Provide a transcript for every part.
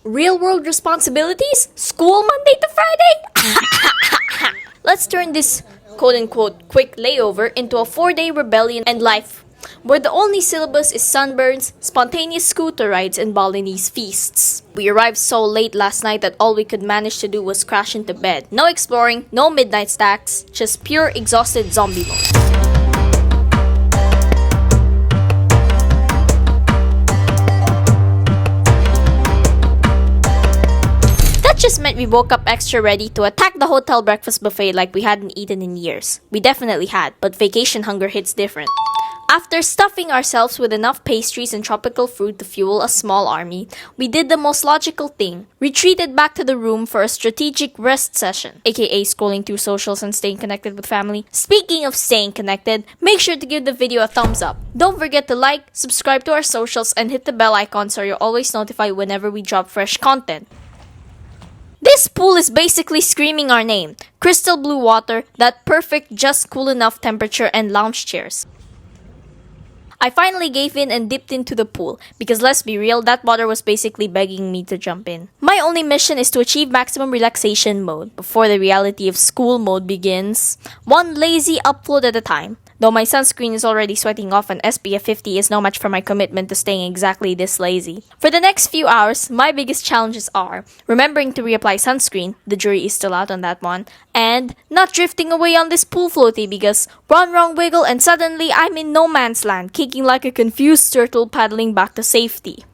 Real world responsibilities? School Monday to Friday? Let's turn this quote-unquote quick layover into a 4-day rebellion and life where the only syllabus is sunburns, spontaneous scooter rides, and Balinese feasts. We arrived so late last night that all we could manage to do was crash into bed. No exploring, no midnight stacks, just pure exhausted zombie mode. Just meant we woke up extra ready to attack the hotel breakfast buffet like we hadn't eaten in years. We definitely had, but vacation hunger hits different. After stuffing ourselves with enough pastries and tropical fruit to fuel a small army, we did the most logical thing. Retreated back to the room for a strategic rest session, aka scrolling through socials and staying connected with family. Speaking of staying connected, make sure to give the video a thumbs up. Don't forget to like, subscribe to our socials, and hit the bell icon so you're always notified whenever we drop fresh content. This pool is basically screaming our name. Crystal blue water, that perfect, just cool enough temperature, and lounge chairs. I finally gave in and dipped into the pool because let's be real, that water was basically begging me to jump in. My only mission is to achieve maximum relaxation mode before the reality of school mode begins. One lazy upload at a time. Though my sunscreen is already sweating off and SPF 50 is no match for my commitment to staying exactly this lazy. For the next few hours, my biggest challenges are remembering to reapply sunscreen, the jury is still out on that one, and not drifting away on this pool floaty because one wrong wiggle and suddenly I'm in no man's land, kicking like a confused turtle paddling back to safety.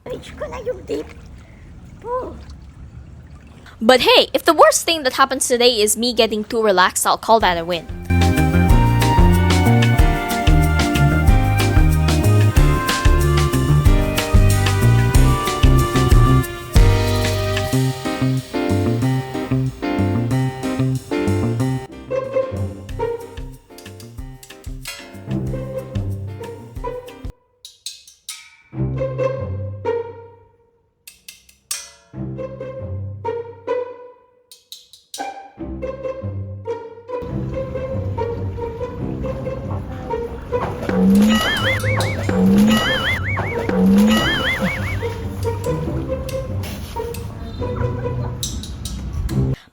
But hey, if the worst thing that happens today is me getting too relaxed, I'll call that a win.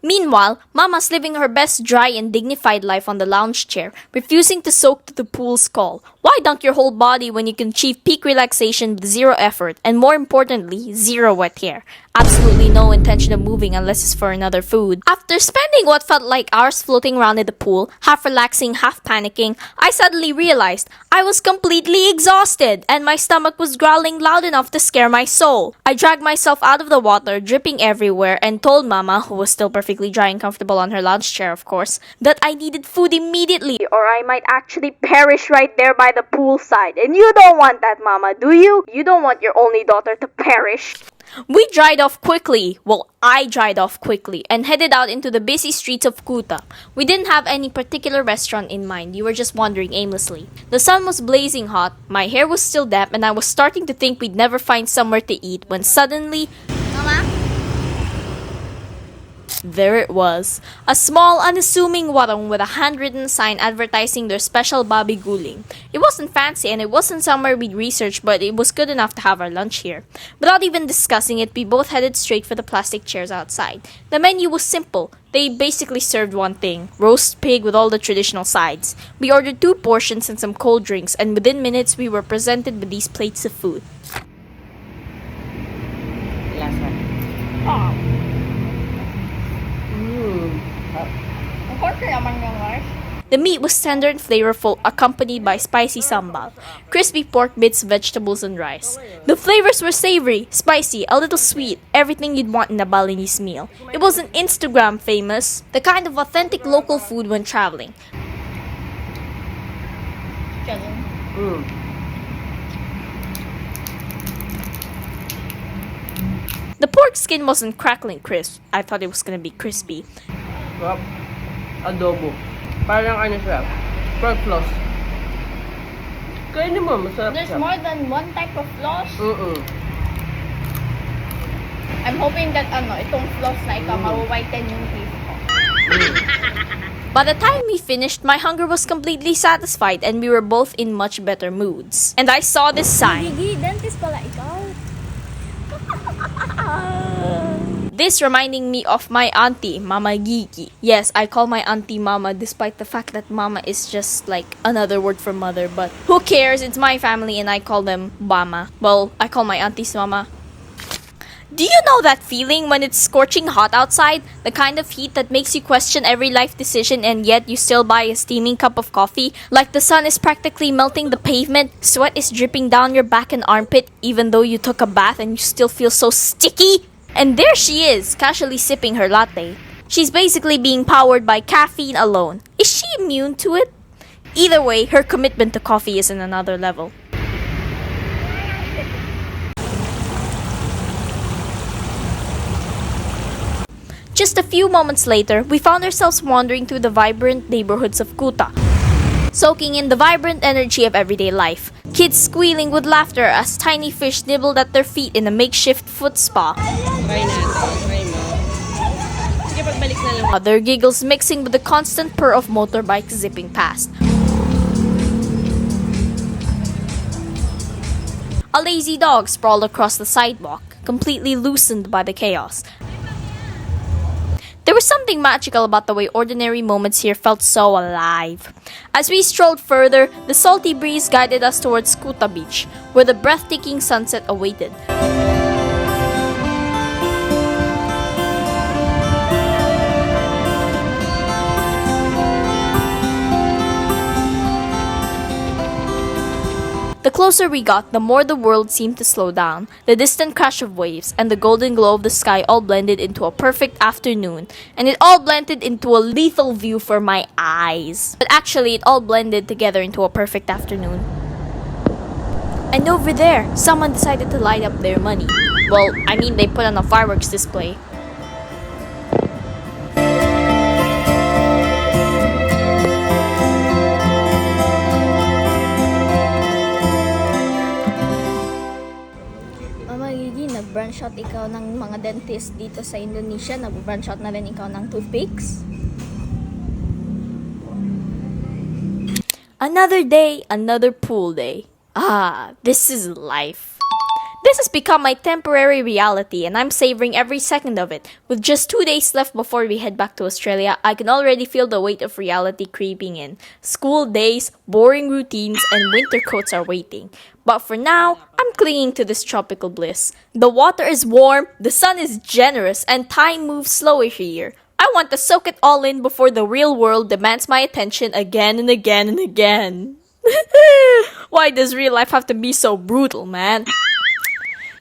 Meanwhile, Mama's living her best dry and dignified life on the lounge chair, refusing to soak to the pool's call. Why dunk your whole body when you can achieve peak relaxation with zero effort and, more importantly, zero wet hair? Absolutely no intention of moving unless it's for another food. After spending what felt like hours floating around in the pool, half relaxing, half panicking, I suddenly realized I was completely exhausted and my stomach was growling loud enough to scare my soul. I dragged myself out of the water, dripping everywhere, and told Mama, who was still perfectly dry and comfortable on her lounge chair of course, that I needed food immediately or I might actually perish right there by the poolside. And you don't want that, Mama, do you? You don't want your only daughter to perish. We dried off quickly. Well, I dried off quickly and headed out into the busy streets of Kuta. We didn't have any particular restaurant in mind. You were just wandering aimlessly. The sun was blazing hot, my hair was still damp, and I was starting to think we'd never find somewhere to eat when suddenly... Mama? There it was. A small, unassuming warung with a handwritten sign advertising their special Babi Guling. It wasn't fancy and it wasn't somewhere we'd researched, but it was good enough to have our lunch here. Without even discussing it, we both headed straight for the plastic chairs outside. The menu was simple. They basically served one thing, roast pig with all the traditional sides. We ordered 2 portions and some cold drinks, and within minutes we were presented with these plates of food. Last one. Oh. The meat was tender and flavorful, accompanied by spicy sambal, crispy pork bits, vegetables, and rice. The flavors were savory, spicy, a little sweet, everything you'd want in a Balinese meal. It wasn't Instagram famous, the kind of authentic local food when traveling. The pork skin wasn't crackling crisp. I thought it was gonna be crispy. Adobo. Parang ano siya, pork floss. Kainin mo, masarap There's siya. more than one type of floss. I'm hoping that itong floss na ito, mawa-whiten yung teeth ko. By the time we finished, my hunger was completely satisfied and we were both in much better moods. And I saw this sign. Gigi, dentist pala ikaw. This reminding me of my auntie, Mama Gigi. Yes, I call my auntie Mama despite the fact that Mama is just like another word for mother, but who cares? It's my family and I call them Mama. Well, I call my aunties Mama. Do you know that feeling when it's scorching hot outside? The kind of heat that makes you question every life decision and yet you still buy a steaming cup of coffee? Like the sun is practically melting the pavement, sweat is dripping down your back and armpit even though you took a bath and you still feel so sticky? And there she is, casually sipping her latte. She's basically being powered by caffeine alone. Is she immune to it? Either way, her commitment to coffee is in another level. Just a few moments later, we found ourselves wandering through the vibrant neighborhoods of Kuta, soaking in the vibrant energy of everyday life. Kids squealing with laughter as tiny fish nibbled at their feet in a makeshift foot spa. Try natin. Try mo. Sige, pagbalik na lang. Other giggles mixing with the constant purr of motorbikes zipping past. A lazy dog sprawled across the sidewalk, completely loosened by the chaos. There was something magical about the way ordinary moments here felt so alive. As we strolled further, the salty breeze guided us towards Kuta Beach, where the breathtaking sunset awaited. The closer we got, the more the world seemed to slow down. The distant crash of waves and the golden glow of the sky all blended into a perfect afternoon, and it all blended into a lethal view for my eyes. But actually, it all blended together into a perfect afternoon. And over there, someone decided to light up their money. Well, I mean, they put on a fireworks display. Nag-branch out ikaw ng mga dentist dito sa Indonesia? Nag-branch out na rin ikaw ng toothpicks? Another day, another pool day. Ah, this is life. This has become my temporary reality and I'm savoring every second of it. With just 2 days left before we head back to Australia, I can already feel the weight of reality creeping in. School days, boring routines, and winter coats are waiting. But for now, I'm clinging to this tropical bliss. The water is warm, the sun is generous, and time moves slower here. I want to soak it all in before the real world demands my attention again and again and again. Why does real life have to be so brutal, man?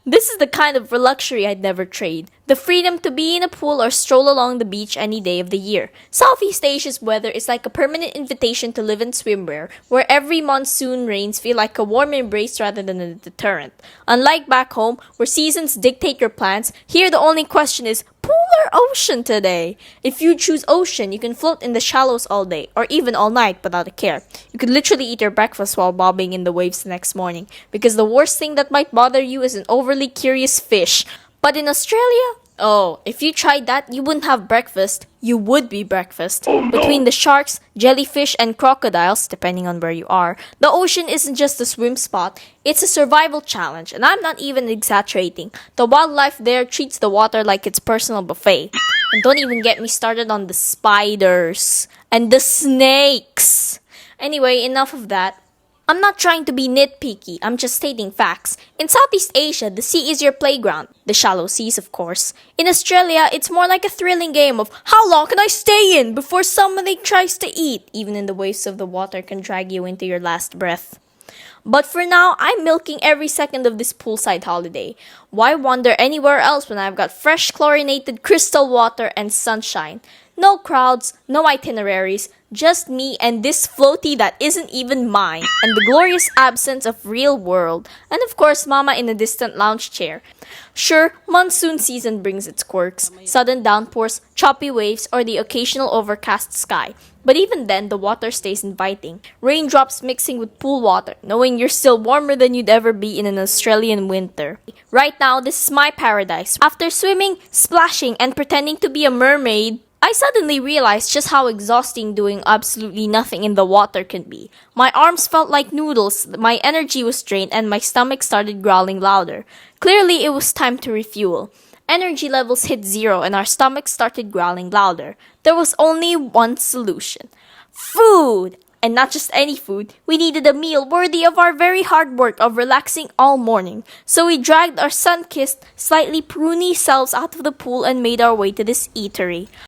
This is the kind of luxury I'd never trade. The freedom to be in a pool or stroll along the beach any day of the year. Southeast Asia's weather is like a permanent invitation to live in swimwear, where every monsoon rains feel like a warm embrace rather than a deterrent. Unlike back home, where seasons dictate your plans, here the only question is, pool or ocean today? If you choose ocean, you can float in the shallows all day, or even all night without a care. You could literally eat your breakfast while bobbing in the waves the next morning, because the worst thing that might bother you is an overly curious fish. But in Australia, oh, if you tried that, you wouldn't have breakfast. You would be breakfast. Oh, no. Between the sharks, jellyfish, and crocodiles, depending on where you are, the ocean isn't just a swim spot, it's a survival challenge, and I'm not even exaggerating. The wildlife there treats the water like its personal buffet. And don't even get me started on the spiders and the snakes. Anyway, enough of that. I'm not trying to be nitpicky, I'm just stating facts. In Southeast Asia, the sea is your playground. The shallow seas, of course. In Australia, it's more like a thrilling game of how long can I stay in before somebody tries to eat? Even in the waves of the water can drag you into your last breath. But for now, I'm milking every second of this poolside holiday. Why wander anywhere else when I've got fresh chlorinated crystal water and sunshine? No crowds, no itineraries, just me and this floaty that isn't even mine, and the glorious absence of real world, and of course Mama in a distant lounge chair. Sure, monsoon season brings its quirks, sudden downpours, choppy waves, or the occasional overcast sky. But even then, the water stays inviting. Raindrops mixing with pool water, knowing you're still warmer than you'd ever be in an Australian winter. Right now, this is my paradise. After swimming, splashing, and pretending to be a mermaid, I suddenly realized just how exhausting doing absolutely nothing in the water can be. My arms felt like noodles, my energy was drained, and my stomach started growling louder. Clearly, it was time to refuel. Energy levels hit zero and our stomachs started growling louder. There was only one solution. Food! And not just any food, we needed a meal worthy of our very hard work of relaxing all morning. So we dragged our sun-kissed, slightly pruny selves out of the pool and made our way to this eatery.